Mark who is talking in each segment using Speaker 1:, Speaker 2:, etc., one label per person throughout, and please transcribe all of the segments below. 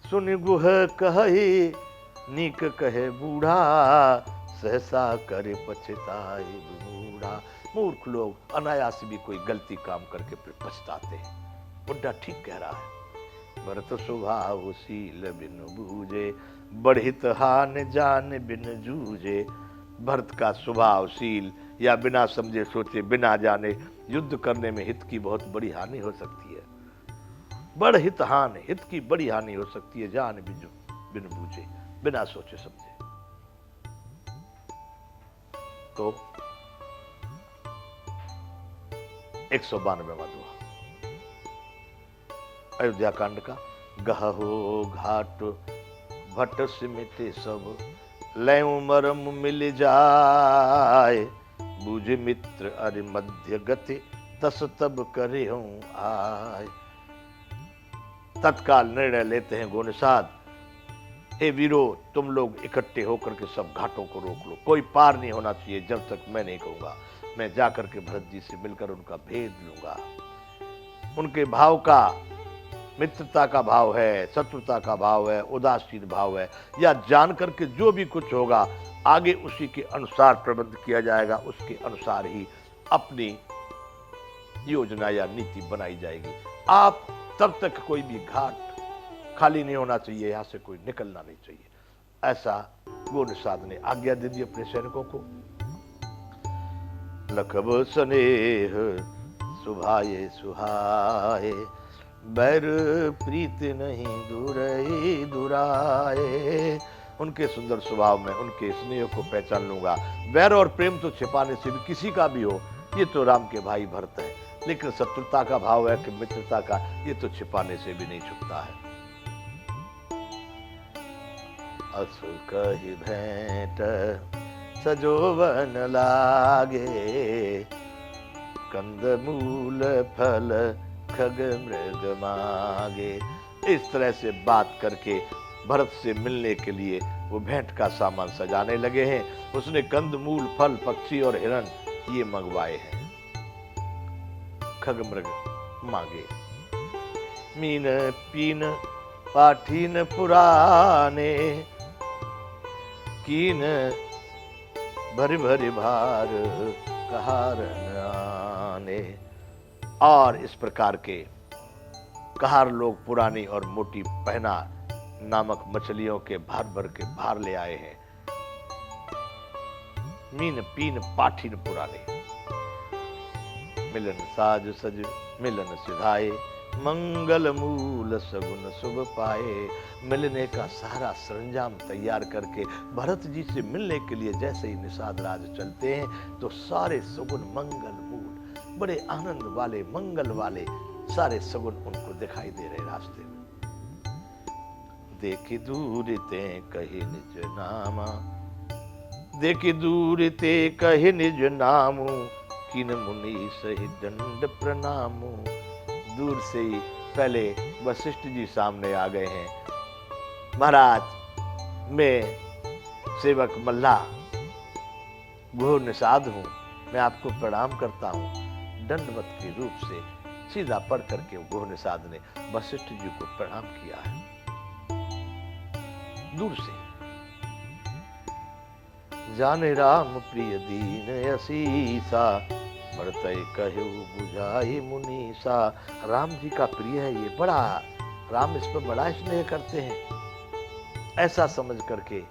Speaker 1: सुन गुह कहे नीक कहे बूढ़ा, सहसा करे पछताए बूढ़ा। मूर्ख लोग अनायास भी कोई गलती काम करके फिर पछताते हैं। बुढ़ा ठीक कह रहा है। भरत स्वभाव सील बिन बूझे, बढ़ित हान जान बिन जूझे। भरत का स्वभावशील या बिना समझे सोचे बिना जाने युद्ध करने में हित की बहुत बड़ी हानि हो सकती है। बड़ हित हान, हित की बड़ी हानि हो सकती है, जान बिन बूझे, बिना सोचे समझे। तो 192वां दोहा अयोध्या कांड का। गहो घाट भट सिमिते सब, लय मरम मिल जाए। बूझ मित्र अरि मध्य गति, तस तब करे हूं आय। तत्काल निर्णय लेते हैं गोनिसाद, हे वीरो तुम लोग इकट्ठे होकर के सब घाटों को रोक लो, कोई पार नहीं होना चाहिए जब तक मैं नहीं कहूंगा। मैं जाकर के भरत जी से मिलकर उनका भेद लूंगा। उनके भाव का, मित्रता का भाव है, शत्रुता का भाव है, उदासीन भाव है, या जान करके जो भी कुछ होगा आगे उसी के अनुसार प्रबंध किया जाएगा, उसके अनुसार ही अपनी योजना या नीति बनाई जाएगी। आप तब तक कोई भी घाट खाली नहीं होना चाहिए, यहां से कोई निकलना नहीं चाहिए। ऐसा गोनिसाद ने आज्ञा दे दी अपने सैनिकों को। लखब स्नेह सुभाए सुहाए, बैर प्रीत नहीं दुरई दुराए। उनके सुंदर स्वभाव में उनके स्नेह को पहचान लूंगा। बैर और प्रेम तो छिपाने से भी किसी का भी हो, ये तो राम के भाई भरत है, लेकिन शत्रुता का भाव है कि मित्रता का, ये तो छिपाने से भी नहीं छुपता है। असु कहि भेंट सजोवन लागे, कंद मूल फल खग मृग मागे। इस तरह से बात करके भरत से मिलने के लिए वो भेंट का सामान सजाने लगे हैं। उसने कंद मूल फल पक्षी और हिरण ये मंगवाए हैं, खग मृग मांगे। मीन पीन पाठीन पुराने, कीन भरी भरी भार कहारन आने। और इस प्रकार के कहार लोग पुरानी और मोटी पहना नामक मछलियों के भर भर के भार ले आए हैं। मीन पीन पाठीन पुराने, मिलन साज सज मिलन सिधाए, मंगल मूल सगुन शुभ पाए। मिलने का सारा सरंजाम तैयार करके भरत जी से मिलने के लिए जैसे ही निषाद राज चलते हैं तो सारे सगुन मंगल मूल, बड़े आनंद वाले मंगल वाले सारे सगुन उनको दिखाई दे रहे रास्ते में। देखी दूर ते कही निज नामा, देखी दूर ते कही निज नामू, किन मुनि सही दंड प्रणामू। दूर से ही पहले वशिष्ठ जी सामने आ गए हैं। महाराज, मैं सेवक मल्ला घोर निषाद हूं, मैं आपको प्रणाम करता हूं। दंडवत के रूप से सीधा पढ़ करके घोर निषाद ने वशिष्ठ जी को प्रणाम किया है दूर से। जाने राम प्रिय दीन असीसा, बढ़ते कहु बुझाई मुनीसा। राम जी का प्रिय है ये, बड़ा राम इस पर बड़ा स्नेह करते हैं, ऐसा समझ करके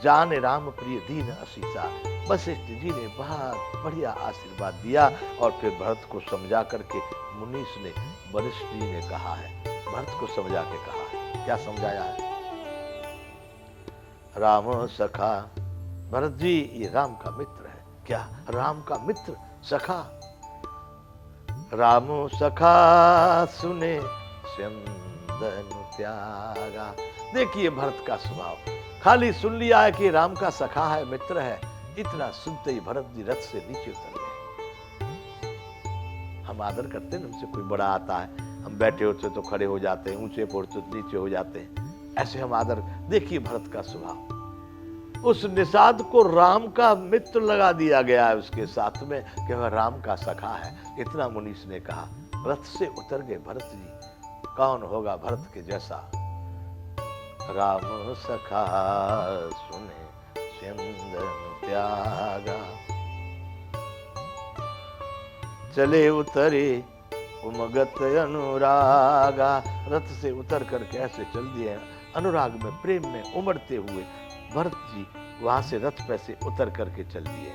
Speaker 1: जाने राम प्रिय दीन असीसा। वशिष्ठ जी ने बहुत बढ़िया आशीर्वाद दिया और फिर भरत को समझा करके मुनीष ने, वशिष्ठ जी ने कहा है, भरत को समझा के कहा है। क्या समझाया है? राम सखा, भरत जी ये राम का मित्र है। क्या राम का मित्र सखा? रामो सखा सुने स्यंदन त्यागा। देखिए भरत का स्वभाव, खाली सुन लिया है कि राम का सखा है, मित्र है, इतना सुनते ही भरत जी रथ से नीचे उतर गए। हम आदर करते हैं, हमसे कोई बड़ा आता है, हम बैठे होते तो खड़े हो जाते हैं, ऊंचे पहुंचते तो नीचे हो जाते हैं, ऐसे हम आदर। देखिए भरत का स्वभाव, उस निषाद को राम का मित्र लगा दिया गया है उसके साथ में कि वह राम का सखा है। इतना मुनीष ने कहा, रथ से उतर गए भरत जी। कौन होगा भरत के जैसा? राम सखा सुने चंदन त्यागा। चले उतरे उमगत अनुरागा, रथ से उतर करके ऐसे चल दिए अनुराग में, प्रेम में उमड़ते हुए भरत जी वहां से रथ पे से उतर करके चल दिए।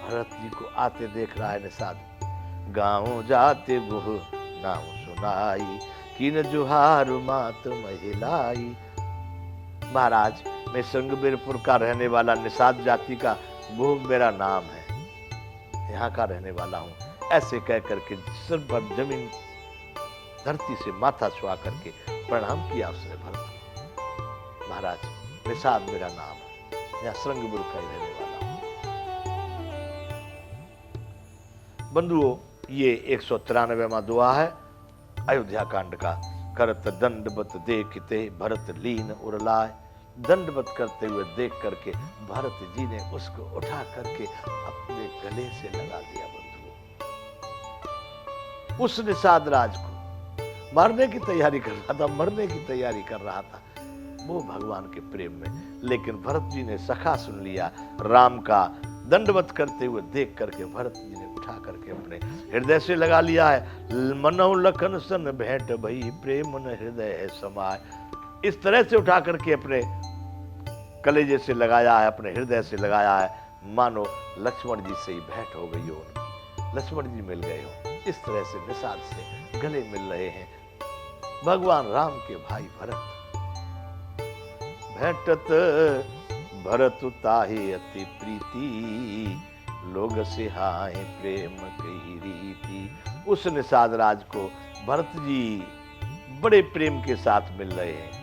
Speaker 1: भरत जी को आते देख रहा है निषाद। गाँव जाते गुह नाम सुनाई, किन जुहार मात महिलाई। महाराज, मैं संगबीरपुर का रहने वाला निषाद जाति का गुह मेरा नाम है, यहाँ का रहने वाला हूँ। ऐसे कह करके सिर पर जमीन धरती से माथा छुआ करके प्रणाम किया उसने भरत को। महाराज, निषाद मेरा नाम है, यहाँ श्रृंगपुर का ही रहने वाला हूँ। बंधुओं, ये 193वां दुआ है अयोध्या कांड का। करत दंडवत देखते भरत लीन उरलाय। दंडवत करते हुए देख करके भरत जी ने उसको उठा करके अपने गले से लगा दिया। बंधुओं, उस निषाद राज को मारने की तैयारी कर रहा था, मरने की तैयारी कर रहा था वो भगवान के प्रेम में, लेकिन भरत जी ने सखा सुन लिया। राम का दंडवत करते हुए देख करके भरत जी ने उठा करके अपने हृदय से लगा लिया है। मनौ लखन सन भेंट भई, प्रेम न हृदय समाय। इस तरह से उठा करके अपने कलेजे से लगाया है, अपने हृदय से लगाया है, मानो लक्ष्मण जी से ही भेंट हो गई हो उनकी, लक्ष्मण जी मिल गए हो। इस तरह से निषाद से गले मिल रहे हैं भगवान राम के भाई भरत। भेंटत भरत ताहि अति प्रीति, लोग सिहाय प्रेम की रीति। उस निषाद राज को भरत जी बड़े प्रेम के साथ मिल रहे हैं।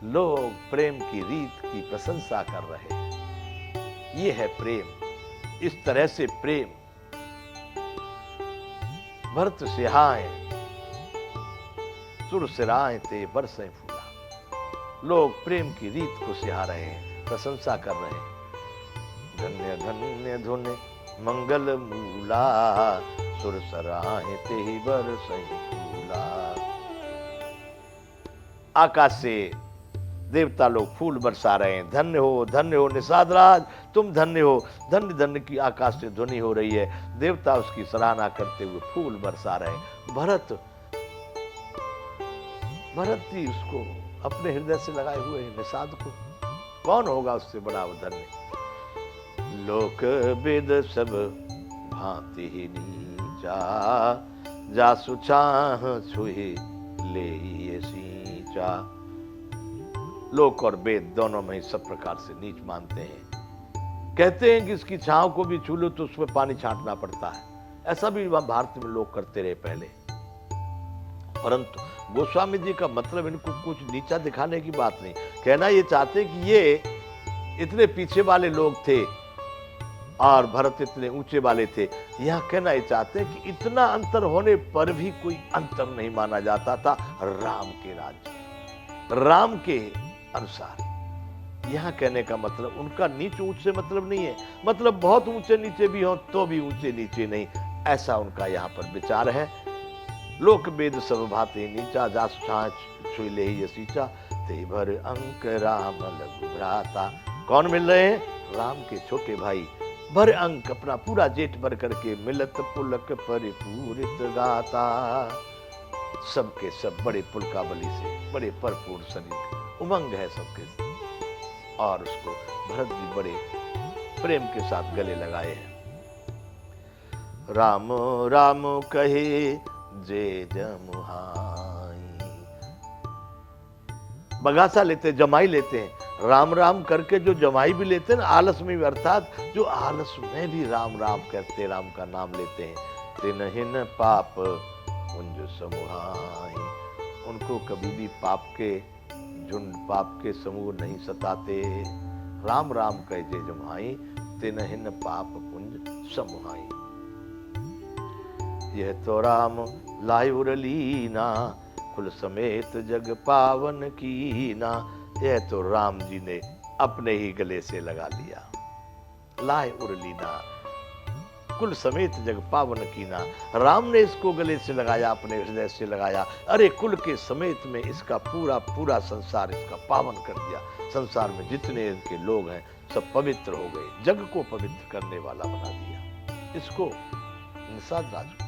Speaker 1: लोग प्रेम की रीत की प्रशंसा कर रहे हैं। ये है प्रेम। इस तरह से प्रेम भरत सिहाय सुर सिराय ते बरसें फूला। लोग प्रेम की रीत को सिहा रहे हैं, प्रशंसा कर रहे हैं। धन्य धन्य धुन मंगल मूला, सुर सराय ते बरसें फूला। आकाश से देवता लोग फूल बरसा रहे हैं। धन्य हो निषाद राज, तुम धन्य हो। धन्य धन्य की आकाश से ध्वनि हो रही है। देवता उसकी सराहना करते हुए फूल बरसा रहे हैं। भरत जी उसको अपने हृदय से लगाए हुए हैं निषाद को। कौन होगा उससे बड़ा धन्य। लोक वेद सब भांति ही नीचा, जासु छाह छुहि ले सींचा। लोक और वेद दोनों में सब प्रकार से नीच मानते हैं। कहते हैं कि इसकी छांव को भी छू लो तो उसमें पानी छांटना पड़ता है। ऐसा भी भारत में लोग करते रहे पहले। परंतु गोस्वामी जी का मतलब इनको कुछ नीचा दिखाने की बात नहीं। कहना ये चाहते कि ये इतने पीछे वाले लोग थे और भरत इतने ऊंचे वाले थे। यह कहना ये चाहते हैं कि इतना अंतर होने पर भी कोई अंतर नहीं माना जाता था राम के राज्य, राम के अनुसार। यहां कहने का मतलब उनका नीच ऊंच से मतलब नहीं है। मतलब बहुत ऊंचे नीचे भी हो तो भी ऊंचे नीचे नहीं, ऐसा उनका यहाँ पर विचार है। लोक वेद सब भाते नीचा, जासु छाछ छुई ले ही सींचा, ते भर अंक राम लघु भ्राता। कौन मिल रहे हैं? राम के छोटे भाई। भर अंक अपना पूरा जेठ भर करके, मिलत पुलक परिपूरित गाता। सबके सब बड़े पुलकावली से, बड़े भरपूर शरीर, उमंग है सबके। और उसको भरत जी बड़े प्रेम के साथ गले लगाए हैं। राम राम कहे जे जमुहाई। बगासा लेते, जमाई लेते हैं। राम राम करके जो जमाई भी लेते हैं ना, आलस में भी, अर्थात जो आलस में भी राम राम करते, राम का नाम लेते हैं। तिन्हिन पाप पुंज समूहाई। उनको कभी भी पाप के झुंड, पाप के समूह नहीं सताते। राम राम कह जे जमुहाई, तिन्हिन पाप पुंज समूहाई। यह तो राम लाय उरलीना, कुल समेत जग पावन कीना। यह तो राम जी ने अपने ही गले से लगा लिया। लाय उरलीना, कुल समेत जग पावन कीना। राम ने इसको गले से लगाया, अपने हृदय से लगाया, अरे कुल के समेत में इसका पूरा पूरा संसार इसका पावन कर दिया। संसार में जितने इनके लोग हैं सब पवित्र हो गए, जग को पवित्र करने वाला बना दिया। इसको निषाद राज